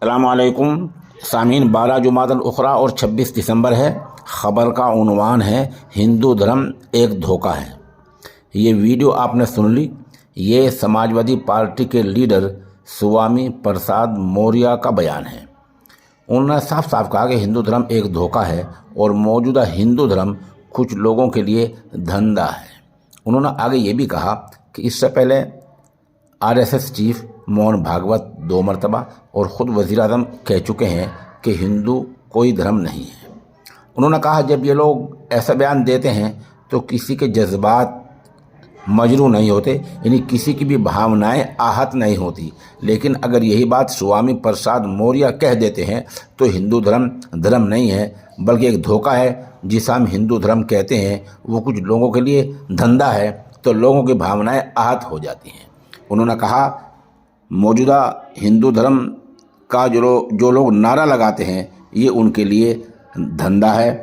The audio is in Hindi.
अस्सलामुअलैकुम सामीन। 12 जुमादुल उखरा और 26 दिसंबर है। ख़बर का उन्वान है हिंदू धर्म एक धोखा है। ये वीडियो आपने सुन ली। ये समाजवादी पार्टी के लीडर स्वामी प्रसाद मौर्य का बयान है। उन्होंने साफ साफ कहा कि हिंदू धर्म एक धोखा है और मौजूदा हिंदू धर्म कुछ लोगों के लिए धंधा है। उन्होंने आगे ये भी कहा कि इससे पहले आरएसएस चीफ मोहन भागवत 2 मरतबा और ख़ुद वज़ीर-ए-आज़म कह चुके हैं कि हिंदू कोई धर्म नहीं है। उन्होंने कहा जब ये लोग ऐसा बयान देते हैं तो किसी के जज्बात मजरू नहीं होते, यानी किसी की भी भावनाएं आहत नहीं होती। लेकिन अगर यही बात स्वामी प्रसाद मौर्य कह देते हैं तो हिंदू धर्म धर्म नहीं है बल्कि एक धोखा है। जिसे हम हिंदू धर्म कहते हैं वो कुछ लोगों के लिए धंधा है, तो लोगों की भावनाएं आहत हो जाती हैं। उन्होंने कहा मौजूदा हिंदू धर्म का जो लोग नारा लगाते हैं ये उनके लिए धंधा है।